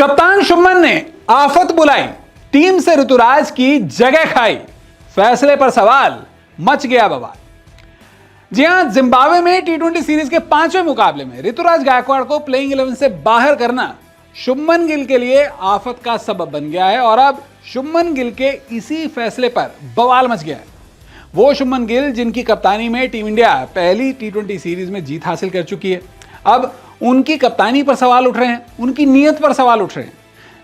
कप्तान शुभमन ने आफत बुलाई, टीम से ऋतुराज की जगह खाई, फैसले पर सवाल, मच गया बवाल। जी हां, जिम्बाब्वे में टी20 सीरीज के 5वें मुकाबले में ऋतुराज गायकवाड़ को प्लेइंग 11 से बाहर करना शुभमन गिल के लिए आफत का सबब बन गया है और अब शुभमन गिल के इसी फैसले पर बवाल मच गया है। वो शुभमन गिल जिनकी कप्तानी में टीम इंडिया पहली टी20 सीरीज में जीत हासिल कर चुकी है, अब उनकी कप्तानी पर सवाल उठ रहे हैं, उनकी नीयत पर सवाल उठ रहे हैं।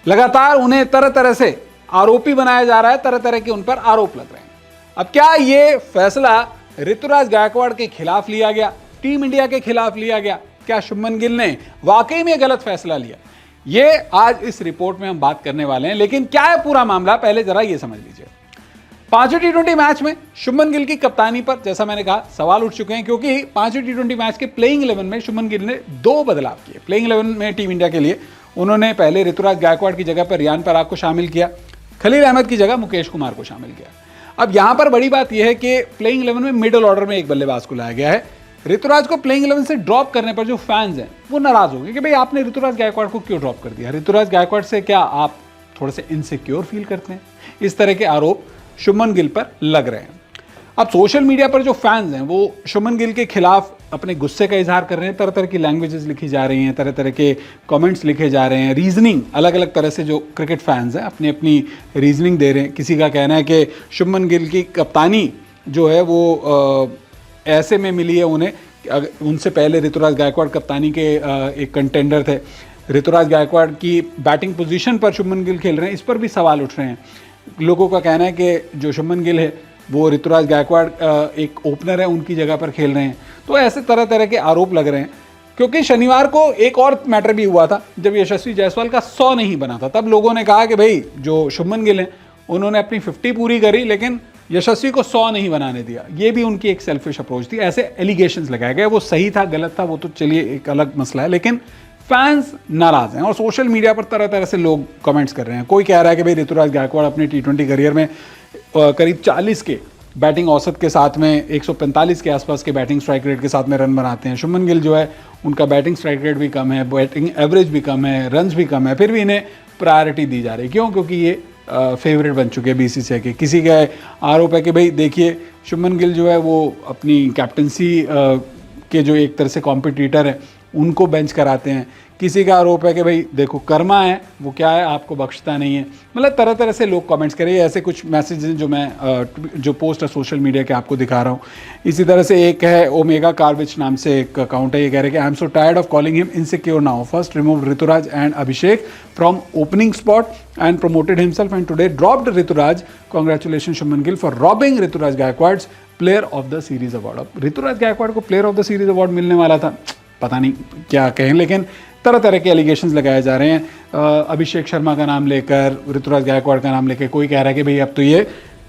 लगातार उन्हें तरह तरह से आरोपी बनाया जा रहा है, तरह तरह के उन पर आरोप लग रहे हैं। अब क्या ये फैसला ऋतुराज गायकवाड़ के खिलाफ लिया गया, टीम इंडिया के खिलाफ लिया गया? क्या शुभमन गिल ने वाकई में गलत फैसला लिया? ये आज इस रिपोर्ट में हम बात करने वाले हैं। लेकिन क्या है पूरा मामला, पहले जरा ये समझ लीजिए। 5वें टी20 मैच में शुभमन गिल की कप्तानी पर जैसा मैंने कहा सवाल उठ चुके हैं, क्योंकि 5वें टी20 मैच के प्लेइंग 11 में शुभमन गिल ने 2 बदलाव किए। प्लेइंग 11 में टीम इंडिया के लिए उन्होंने पहले ऋतुराज गायकवाड़ की जगह पर रियान पराग को शामिल किया, खलील अहमद की जगह मुकेश कुमार को शामिल किया। अब यहां पर बड़ी बात यह है कि प्लेइंग 11 में मिडिल ऑर्डर में एक बल्लेबाज को लाया गया है। ऋतुराज को प्लेइंग 11 से ड्रॉप करने पर जो फैंस हैं वो नाराज हो गए कि भाई आपने ऋतुराज गायकवाड़ को क्यों ड्रॉप कर दिया, ऋतुराज गायकवाड़ से क्या आप थोड़े से इनसिक्योर फील करते हैं? इस तरह के आरोप शुभमन गिल पर लग रहे हैं। अब सोशल मीडिया पर जो फैंस हैं वो शुभमन गिल के खिलाफ अपने गुस्से का इजहार कर रहे हैं, तरह तरह की लैंग्वेजेस लिखी जा रही हैं, तरह तरह के कमेंट्स लिखे जा रहे हैं, रीजनिंग अलग अलग तरह से जो क्रिकेट फैंस हैं अपनी अपनी रीजनिंग दे रहे हैं। किसी का कहना है कि शुभमन गिल की कप्तानी जो है वो ऐसे में मिली है उन्हें, उनसे पहले ऋतुराज गायकवाड़ कप्तानी के एक कंटेंडर थे। ऋतुराज गायकवाड़ की बैटिंग पोजीशन पर शुभमन गिल खेल रहे हैं, इस पर भी सवाल उठ रहे हैं। लोगों का कहना है कि जो शुभमन गिल है वो ऋतुराज गायकवाड़ एक ओपनर है, उनकी जगह पर खेल रहे हैं। तो ऐसे तरह तरह के आरोप लग रहे हैं, क्योंकि शनिवार को एक और मैटर भी हुआ था जब यशस्वी जायसवाल का 100 नहीं बना था। तब लोगों ने कहा कि भाई जो शुभमन गिल हैं उन्होंने अपनी 50 पूरी करी लेकिन यशस्वी को 100 नहीं बनाने दिया। ये भी उनकी एक सेल्फिश अप्रोच थी। ऐसे एलिगेशंस लगाए गए, वो सही था गलत था वो तो चलिए एक अलग मसला है, लेकिन फैंस नाराज हैं और सोशल मीडिया पर तरह तरह से लोग कमेंट्स कर रहे हैं। कोई कह रहा है कि भाई ऋतुराज गायकवाड़ अपने टी20 करियर में करीब 40 के बैटिंग औसत के साथ में 145 के आसपास के बैटिंग स्ट्राइक रेट के साथ में रन बनाते हैं। शुभमन गिल जो है उनका बैटिंग स्ट्राइक रेट भी कम है, बैटिंग एवरेज भी कम है, रन्स भी कम है, फिर भी इन्हें प्रायोरिटी दी जा रही है। क्यों? क्योंकि ये फेवरेट बन चुके हैं बीसीसीआई के। किसी का आरोप है कि भाई देखिए शुभमन गिल जो है वो अपनी कैप्टनसी के जो एक तरह से कॉम्पिटिटर हैं उनको बेंच कराते हैं। किसी का आरोप है कि भाई देखो कर्मा है वो क्या है आपको बख्शता नहीं है। मतलब तरह तरह से लोग कमेंट्स करें। ऐसे कुछ मैसेजेस जो मैं जो पोस्ट है सोशल मीडिया के आपको दिखा रहा हूँ। इसी तरह से एक है ओमेगा कार्विच नाम से एक अकाउंट है, ये कह रहे हैं कि I am so tired of calling him insecure now, first remove Ruturaj and Abhishek from opening spot and promoted himself and today dropped Ruturaj, congratulation Shubman Gill for robbing Ruturaj Gaikwad player of the series award. अब ऋतुराज गायकवाड़ को player of the series award मिलने वाला था, पता नहीं क्या कहें, लेकिन तरह तरह के एलिगेशंस लगाए जा रहे हैं। अभिषेक शर्मा का नाम लेकर, ऋतुराज गायकवाड़ का नाम लेकर। कोई कह रहा है कि भाई अब तो ये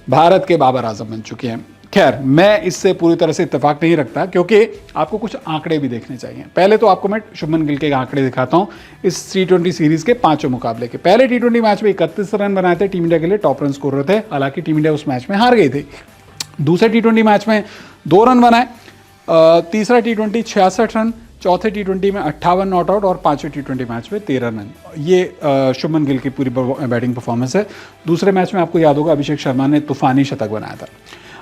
भारत के बाबर आजम बन चुके हैं। खैर, मैं इससे पूरी तरह से इत्तेफाक नहीं रखता, क्योंकि आपको कुछ आंकड़े भी देखने चाहिए। पहले तो आपको मैं शुभमन गिल के आंकड़े दिखाता हूं इस टी20 सीरीज के 5वें मुकाबले के। पहले टी20 मैच में 31 रन बनाए थे, टीम इंडिया के लिए टॉप रन स्कोरर थे, हालांकि टीम इंडिया उस मैच में हार गई थी। दूसरे टी20 मैच में 2 रन बनाए, तीसरा टी20 66 रन, चौथे टी20 में 58 नॉट आउट और 5वें टी20 मैच में 13 रन। ये शुभमन गिल की पूरी बैटिंग परफॉर्मेंस है। दूसरे मैच में आपको याद होगा अभिषेक शर्मा ने तूफानी शतक बनाया था।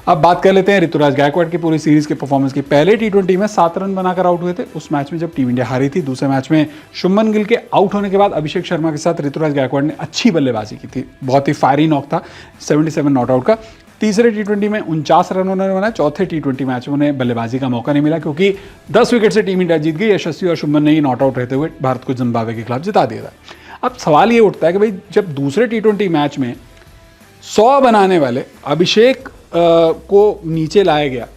अब बात कर लेते हैं ऋतुराज गायकवाड़ की पूरी सीरीज के परफॉर्मेंस की। पहले टी20 में 7 रन बनाकर आउट हुए थे, उस मैच में जब टीम इंडिया हारी थी। दूसरे मैच में शुभमन गिल के आउट होने के बाद अभिषेक शर्मा के साथ ऋतुराज गायकवाड़ ने अच्छी बल्लेबाजी की थी, बहुत ही फायरी नॉक था 77 नॉट आउट का। तीसरे टी20 में 49 रन उन्होंने बनाए। चौथे टी20 मैच में उन्हें बल्लेबाजी का मौका नहीं मिला, क्योंकि 10 विकेट से टीम इंडिया जीत गई। यशस्वी और शुभमन ने ही नॉट आउट रहते हुए भारत को जिम्बाब्वे के खिलाफ जिता दिया था। अब सवाल ये उठता है कि भाई जब दूसरे टी20 मैच में 100 बनाने वाले अभिषेक को नीचे लाया गया,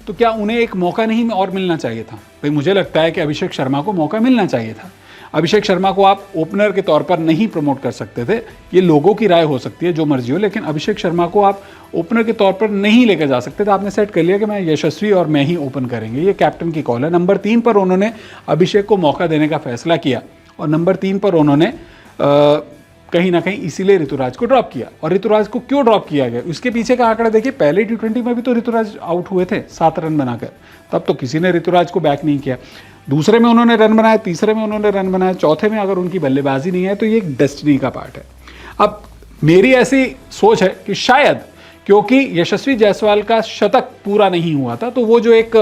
तो क्या उन्हें एक मौका नहीं और मिलना चाहिए था? भाई मुझे लगता है कि अभिषेक शर्मा को मौका मिलना चाहिए था। अभिषेक शर्मा को आप ओपनर के तौर पर नहीं प्रमोट कर सकते थे, ये लोगों की राय हो सकती है जो मर्जी हो, लेकिन अभिषेक शर्मा को आप ओपनर के तौर पर नहीं लेकर जा सकते थे। आपने सेट कर लिया कि मैं यशस्वी और मैं ही ओपन करेंगे, ये कैप्टन की कॉल है। नंबर 3 पर उन्होंने अभिषेक को मौका देने का फैसला किया और नंबर 3 पर उन्होंने कहीं ना कहीं इसीलिए ऋतुराज को ड्रॉप किया। और ऋतुराज को क्यों ड्रॉप किया गया, उसके पीछे का आंकड़ा देखिए। पहले टी20 में भी तो ऋतुराज आउट हुए थे 7 रन बनाकर, तब तो किसी ने ऋतुराज को बैक नहीं किया। दूसरे में उन्होंने रन बनाए, तीसरे में उन्होंने रन बनाए, चौथे में अगर उनकी बल्लेबाजी नहीं है तो ये एक डेस्टिनी का पार्ट है। अब मेरी ऐसी सोच है कि शायद क्योंकि यशस्वी जायसवाल का शतक पूरा नहीं हुआ था, तो वो जो एक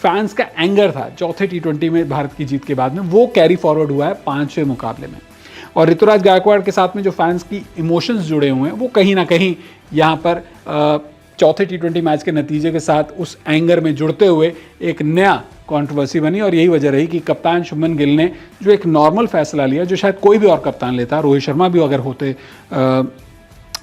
फैंस का एंगर था चौथे टी20 में भारत की जीत के बाद में, वो कैरी फॉरवर्ड हुआ है पांचवें मुकाबले में। और ऋतुराज गायकवाड़ के साथ में जो फैंस की इमोशंस जुड़े हुए हैं वो कहीं ना कहीं यहाँ पर चौथे टी20 मैच के नतीजे के साथ उस एंगर में जुड़ते हुए एक नया कंट्रोवर्सी बनी। और यही वजह रही कि कप्तान शुभमन गिल ने जो एक नॉर्मल फैसला लिया, जो शायद कोई भी और कप्तान लेता, रोहित शर्मा भी अगर होते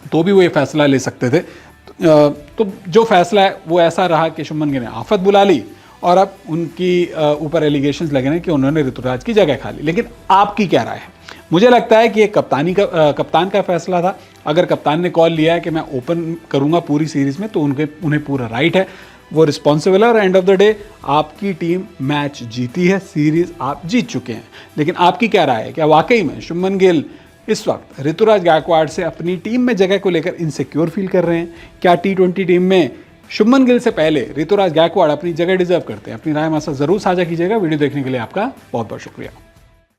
तो भी वो ये फैसला ले सकते थे, तो जो फैसला है वो ऐसा रहा कि शुभमन गिल ने आफत बुला ली और अब उनकी ऊपर एलिगेशंस लगे हैं कि उन्होंने ऋतुराज की जगह खा ली। लेकिन आपकी क्या राय है? मुझे लगता है कि ये कप्तान का फैसला था। अगर कप्तान ने कॉल लिया है कि मैं ओपन करूंगा पूरी सीरीज में, तो उन्हें पूरा राइट है, वो रिस्पॉन्सिबल है। और एंड ऑफ द डे आपकी टीम मैच जीती है, सीरीज आप जीत चुके हैं। लेकिन आपकी क्या राय है? क्या वाकई में शुभमन गिल इस वक्त ऋतुराज गायकवाड़ से अपनी टीम में जगह को लेकर इनसिक्योर फील कर रहे हैं? क्या टी20 टीम में शुभमन गिल से पहले ऋतुराज गायकवाड़ अपनी जगह डिजर्व करते हैं? अपनी राय हमारे साथ जरूर साझा कीजिएगा। वीडियो देखने के लिए आपका बहुत बहुत शुक्रिया।